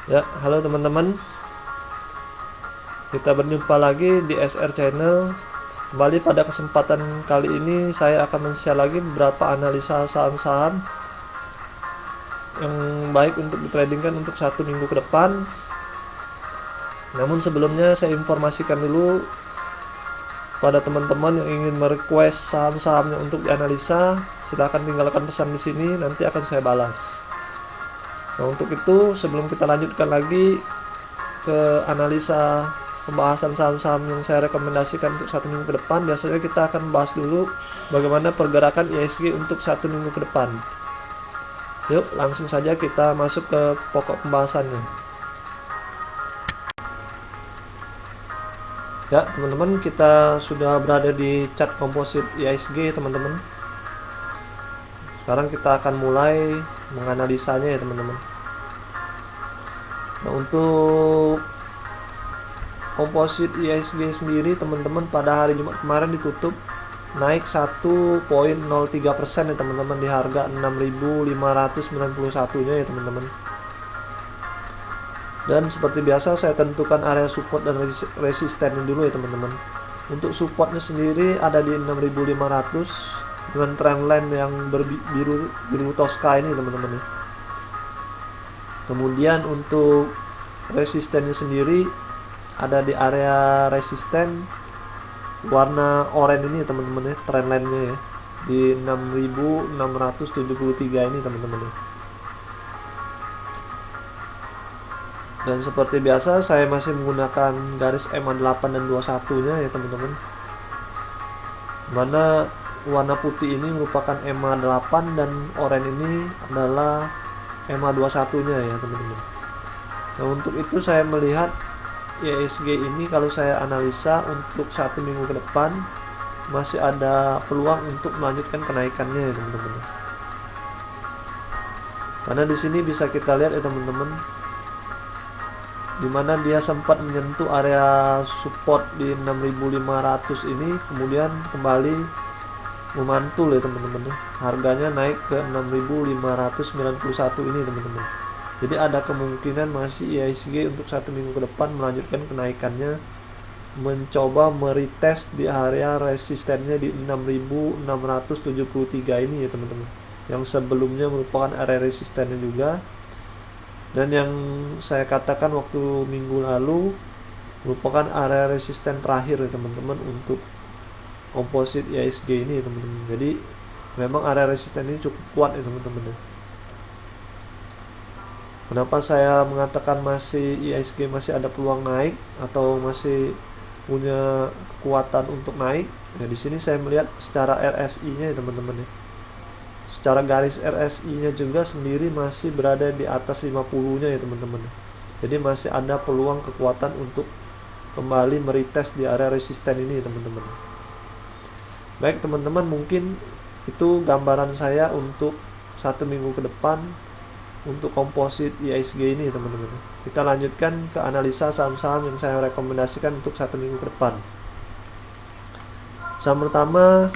Ya, halo teman-teman. Kita berjumpa lagi di SR Channel. Kembali pada kesempatan kali ini saya akan men-share lagi beberapa analisa saham-saham yang baik untuk ditradingkan untuk 1 minggu ke depan. Namun sebelumnya saya informasikan dulu pada teman-teman yang ingin merequest saham-sahamnya untuk dianalisa, silahkan tinggalkan pesan di sini, nanti akan saya balas. Nah, untuk itu sebelum kita lanjutkan lagi ke analisa pembahasan saham-saham yang saya rekomendasikan untuk 1 minggu ke depan, biasanya kita akan bahas dulu bagaimana pergerakan IHSG untuk 1 minggu ke depan. Yuk langsung saja kita masuk ke pokok pembahasannya. Ya teman-teman, kita sudah berada di chart komposit IHSG teman-teman. Sekarang kita akan mulai menganalisanya ya teman-teman. Nah, untuk komposit IHSG sendiri teman-teman, pada hari Jumat kemarin ditutup naik 1,03% ya teman-teman, di harga 6.591 nya ya teman-teman. Dan seperti biasa saya tentukan area support dan resistennya dulu ya teman-teman. Untuk supportnya sendiri ada di 6.500 dengan trendline yang biru Tosca ini teman-teman ya. Kemudian untuk resistennya sendiri ada di area resisten warna oranye ini teman-teman ya, trendline-nya ya, di 6.673 ini teman-teman ya. Dan seperti biasa saya masih menggunakan garis EMA 8 dan 21 nya ya teman-teman, mana warna putih ini merupakan EMA 8 dan oranye ini adalah EMA 21 nya ya teman-teman. Nah, untuk itu saya melihat IHSG ini kalau saya analisa untuk 1 minggu ke depan masih ada peluang untuk melanjutkan kenaikannya ya teman-teman. Karena di sini bisa kita lihat ya teman-teman, dimana dia sempat menyentuh area support di 6.500 ini, kemudian kembali memantul ya teman-teman. Harganya naik ke 6.591 ini teman-teman. Jadi ada kemungkinan masih IHSG untuk 1 minggu ke depan melanjutkan kenaikannya, mencoba meretest di area resistennya di 6.673 ini ya teman-teman, yang sebelumnya merupakan area resistennya juga, dan yang saya katakan waktu minggu lalu merupakan area resisten terakhir ya teman-teman untuk komposit IHSG ini ya teman-teman. Jadi memang area resisten ini cukup kuat ya teman-teman. Kenapa saya mengatakan masih IHSG masih ada peluang naik atau masih punya kekuatan untuk naik? Ya di sini saya melihat secara RSI-nya ya teman-teman ya. Secara garis RSI-nya juga sendiri masih berada di atas 50-nya ya teman-teman. Jadi masih ada peluang kekuatan untuk kembali meretest di area resisten ini ya teman-teman. Baik teman-teman, mungkin itu gambaran saya untuk 1 minggu ke depan untuk komposit IHSG ini teman-teman. Kita lanjutkan ke analisa saham-saham yang saya rekomendasikan untuk 1 minggu ke depan. Saham pertama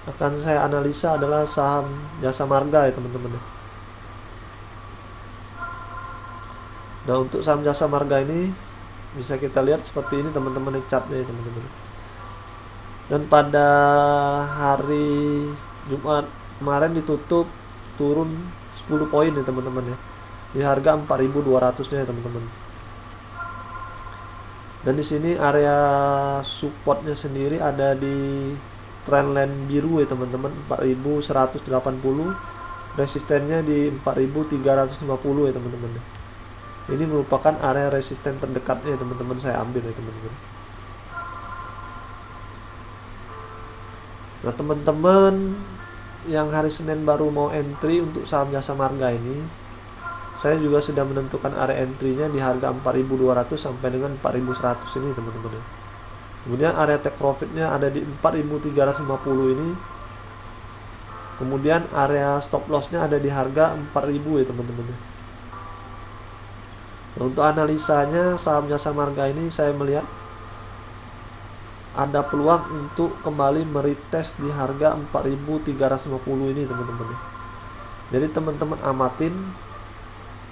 akan saya analisa adalah saham Jasa Marga ya teman-teman. Nah, untuk saham Jasa Marga ini bisa kita lihat seperti ini teman-teman, chartnya ya teman-teman. Dan pada hari Jumat kemarin ditutup turun 10 poin ya teman-teman ya, di harga 4.200-nya ya teman-teman. Dan di sini area supportnya sendiri ada di trendline biru ya teman-teman, 4.180, resistennya di 4.350 ya teman-teman. Ini merupakan area resisten terdekatnya ya teman-teman, saya ambil ya teman-teman. Nah teman-teman yang hari Senin baru mau entry untuk saham Jasa Marga ini, saya juga sudah menentukan area entry-nya di harga 4.200 sampai dengan 4.100 ini teman-teman. Kemudian area take profit-nya ada di 4.350 ini. Kemudian area stop loss-nya ada di harga 4.000 ya teman-teman. Nah, untuk analisanya saham Jasa Marga ini saya melihat ada peluang untuk kembali meretest di harga 4.350 ini teman-teman. Jadi teman-teman amatin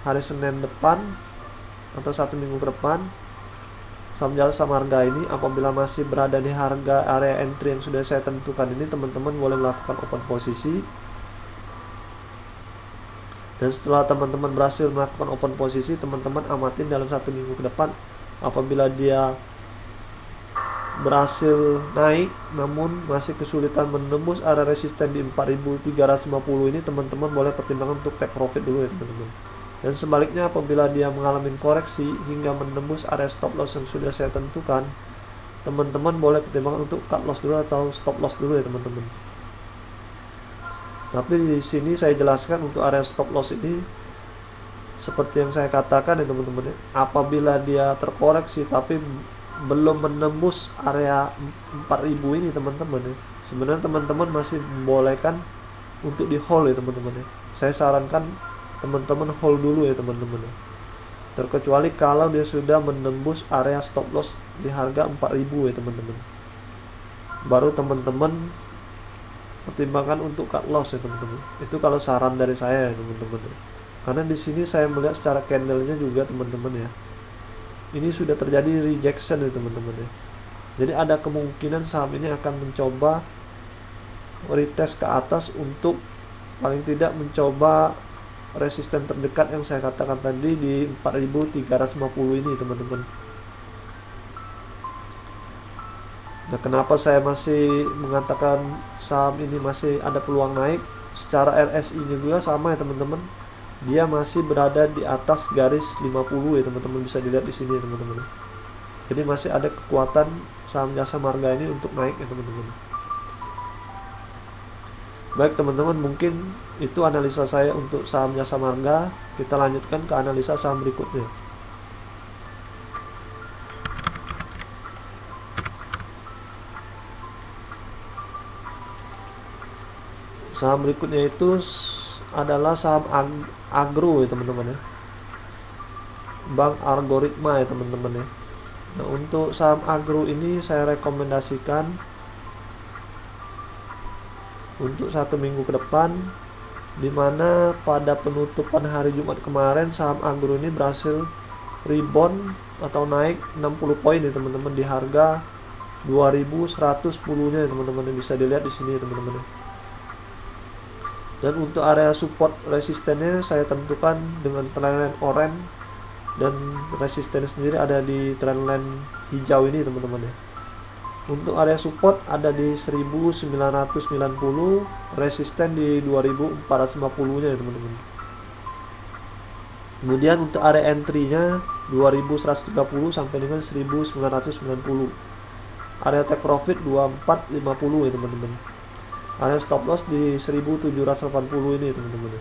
hari Senin depan atau 1 minggu ke depan, saham jasa marga ini apabila masih berada di harga area entry yang sudah saya tentukan ini, teman-teman boleh melakukan open posisi. Dan setelah teman-teman berhasil melakukan open posisi, teman-teman amatin dalam 1 minggu ke depan. Apabila dia berhasil naik namun masih kesulitan menembus area resisten di 4.350 ini, teman-teman boleh pertimbangkan untuk take profit dulu ya teman-teman. Dan sebaliknya, apabila dia mengalami koreksi hingga menembus area stop loss yang sudah saya tentukan, teman-teman boleh pertimbangkan untuk cut loss dulu atau stop loss dulu ya teman-teman. Tapi di sini saya jelaskan untuk area stop loss ini seperti yang saya katakan ya teman-teman ya. Apabila dia terkoreksi tapi belum menembus area 4.000 ini teman-teman ya, sebenarnya teman-teman masih membolehkan untuk di hold ya teman-teman ya. Saya sarankan teman-teman hold dulu ya teman-teman ya. Terkecuali kalau dia sudah menembus area stop loss di harga 4.000 ya teman-teman, baru teman-teman pertimbangkan untuk cut loss ya teman-teman. Itu kalau saran dari saya ya teman-teman ya. Karena di sini saya melihat secara candlenya juga teman-teman ya, ini sudah terjadi rejection ya teman-teman ya. Jadi ada kemungkinan saham ini akan mencoba retest ke atas untuk paling tidak mencoba resisten terdekat yang saya katakan tadi di 4.350 ini teman-teman. Nah, kenapa saya masih mengatakan saham ini masih ada peluang naik? Secara RSI-nya juga sama ya teman-teman. Dia masih berada di atas garis 50 ya teman-teman, bisa dilihat di sini ya teman-teman. Jadi masih ada kekuatan saham jasa marga ini untuk naik ya teman-teman. Baik teman-teman, mungkin itu analisa saya untuk saham jasa marga. Kita lanjutkan ke analisa saham berikutnya. Saham berikutnya itu adalah saham agro ya teman-teman ya, Bank Algoritma ya teman-teman ya. Nah, untuk saham agro ini saya rekomendasikan untuk 1 minggu ke depan, dimana pada penutupan hari Jumat kemarin saham agro ini berhasil rebound atau naik 60 poin ya teman-teman di harga 2110 nya ya teman-teman, bisa dilihat di sini ya teman-teman ya. Dan untuk area support resistennya saya tentukan dengan trendline orange, dan resisten sendiri ada di trendline hijau ini teman-teman ya. Untuk area support ada di 1990, resisten di 2450 nya ya teman-teman. Kemudian untuk area entry-nya 2130 sampai dengan 1990. Area take profit 2450 ya teman-teman. Area stop loss di 1780 ini teman-teman.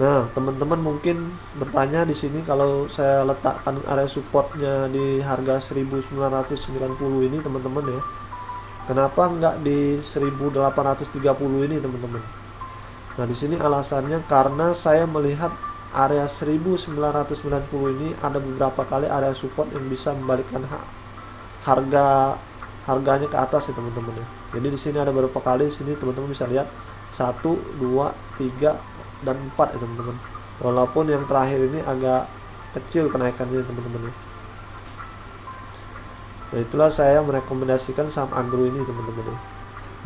Nah, teman-teman mungkin bertanya di sini, kalau saya letakkan area supportnya di harga 1990 ini teman-teman ya, kenapa enggak di 1830 ini teman-teman? Nah, di sini alasannya karena saya melihat area 1990 ini ada beberapa kali area support yang bisa membalikkan harganya ke atas ya teman-teman ya. Jadi di sini ada beberapa kali, di sini teman-teman bisa lihat 1, 2, 3 dan 4 ya teman-teman. Walaupun yang terakhir ini agak kecil kenaikannya teman-teman ya. Nah, itulah saya merekomendasikan saham agro ini teman-teman ya.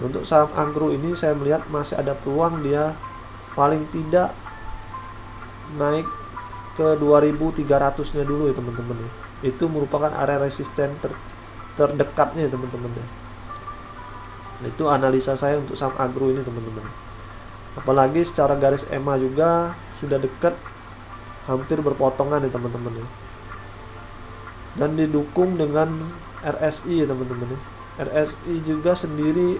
Untuk saham agro ini saya melihat masih ada peluang dia paling tidak naik ke 2300 nya dulu ya teman-teman ya. Itu merupakan area resisten terdekatnya ya teman-teman ya. Itu analisa saya untuk saham agro ini teman-teman. Apalagi secara garis EMA juga sudah dekat, hampir berpotongan ya teman-teman ya. Dan didukung dengan RSI ya teman-teman ya. RSI juga sendiri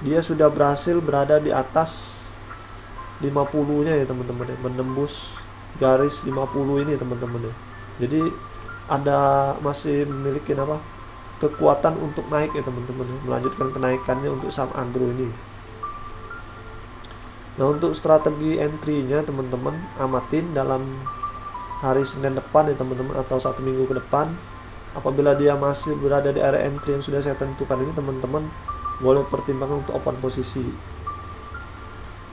dia sudah berhasil berada di atas 50 nya ya teman-teman ya, menembus garis 50 ini teman-teman ya. Jadi ada masih memiliki kekuatan untuk naik ya teman-teman ya, melanjutkan kenaikannya untuk saham agro ini. Nah, untuk strategi entry-nya teman-teman amatin dalam hari Senin depan ya teman-teman, atau 1 minggu ke depan. Apabila dia masih berada di area entry yang sudah saya tentukan ini, teman-teman boleh pertimbangkan untuk open posisi.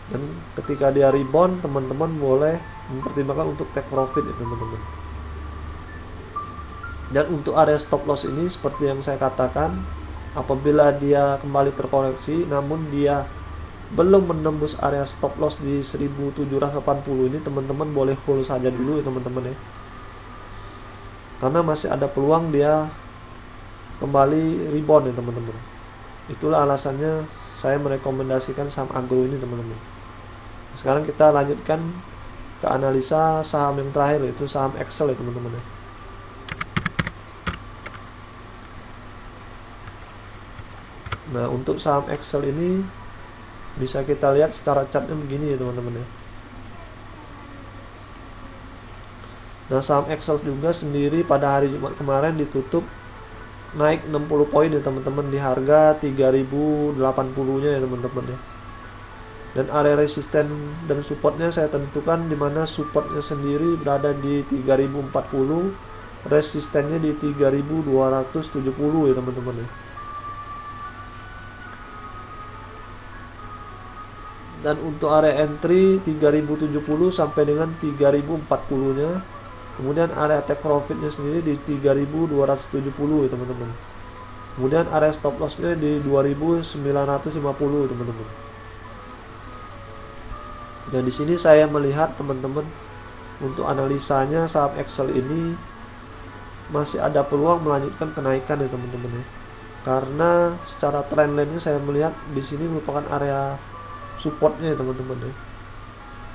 Dan ketika dia rebound, teman-teman boleh mempertimbangkan untuk take profit ya teman-teman. Dan untuk area stop loss ini seperti yang saya katakan, apabila dia kembali terkoreksi namun dia belum menembus area stop loss di 1780 ini, teman-teman boleh hold saja dulu ya teman-teman ya, karena masih ada peluang dia kembali rebound ya teman-teman. Itulah alasannya saya merekomendasikan saham agro ini teman-teman. Sekarang kita lanjutkan ke analisa saham yang terakhir, yaitu saham Excel ya teman-teman ya. Nah, untuk saham Excel ini bisa kita lihat secara chartnya begini ya teman-teman ya. Nah, saham Excel juga sendiri pada hari Jumat kemarin ditutup naik 60 poin ya teman-teman, di harga 3080 nya ya teman-teman ya. Dan area resisten dan supportnya saya tentukan, dimana supportnya sendiri berada di 3040, resistennya di 3270 ya teman-teman ya. Dan untuk area entry 3070 sampai dengan 3040 nya. Kemudian area take profitnya sendiri di 3270 ya teman-teman. Kemudian area stop lossnya di 2950 teman-teman. Dan di sini saya melihat teman-teman, untuk analisanya saham Excel ini masih ada peluang melanjutkan kenaikan ya teman-teman ya. Karena secara trendline-nya saya melihat di sini merupakan area supportnya ya teman-teman ya.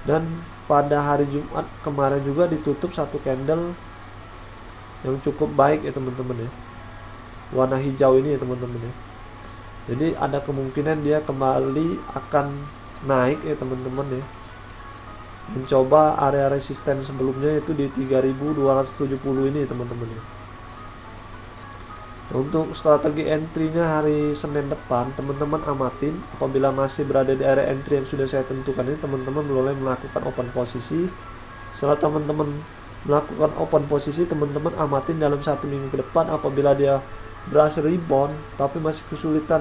Dan pada hari Jumat kemarin juga ditutup satu candle yang cukup baik ya teman-teman ya, warna hijau ini ya teman-teman ya. Jadi ada kemungkinan dia kembali akan naik ya teman-teman ya, mencoba area resisten sebelumnya itu di 3270 ini teman-teman ya. Untuk strategi entry-nya hari Senin depan, teman-teman amatin. Apabila masih berada di area entry yang sudah saya tentukan ini, teman-teman boleh melakukan open posisi. Setelah teman-teman melakukan open posisi, teman-teman amatin dalam 1 minggu ke depan. Apabila dia berhasil rebound tapi masih kesulitan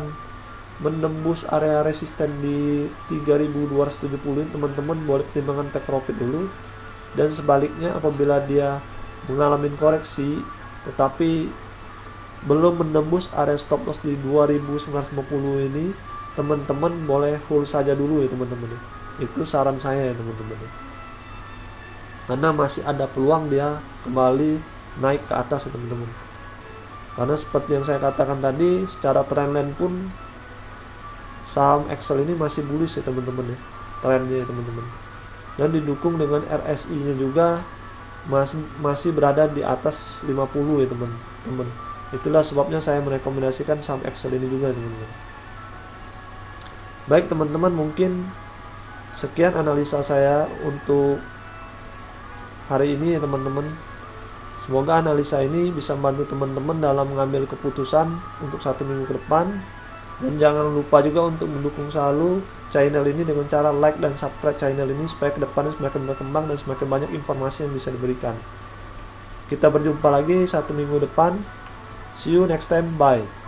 menembus area resisten di 3270 ini, teman-teman boleh pertimbangkan take profit dulu. Dan sebaliknya, apabila dia mengalami koreksi tetapi belum menembus area stop loss di 2950 ini, teman-teman boleh hold saja dulu ya teman-teman. Itu saran saya ya teman-teman, karena masih ada peluang dia kembali naik ke atas ya teman-teman. Karena seperti yang saya katakan tadi, secara trendline pun saham Excel ini masih bullish ya teman-teman ya, trennya ya teman-teman. Dan didukung dengan RSI nya juga masih berada di atas 50 ya teman-teman. Itulah sebabnya saya merekomendasikan saham Excel ini juga teman-teman. Baik teman-teman, mungkin sekian analisa saya untuk hari ini ya teman-teman. Semoga analisa ini bisa membantu teman-teman dalam mengambil keputusan untuk 1 minggu ke depan. Dan jangan lupa juga untuk mendukung selalu channel ini dengan cara like dan subscribe channel ini, supaya kedepannya semakin berkembang dan semakin banyak informasi yang bisa diberikan. Kita berjumpa lagi 1 minggu depan. See you next time. Bye.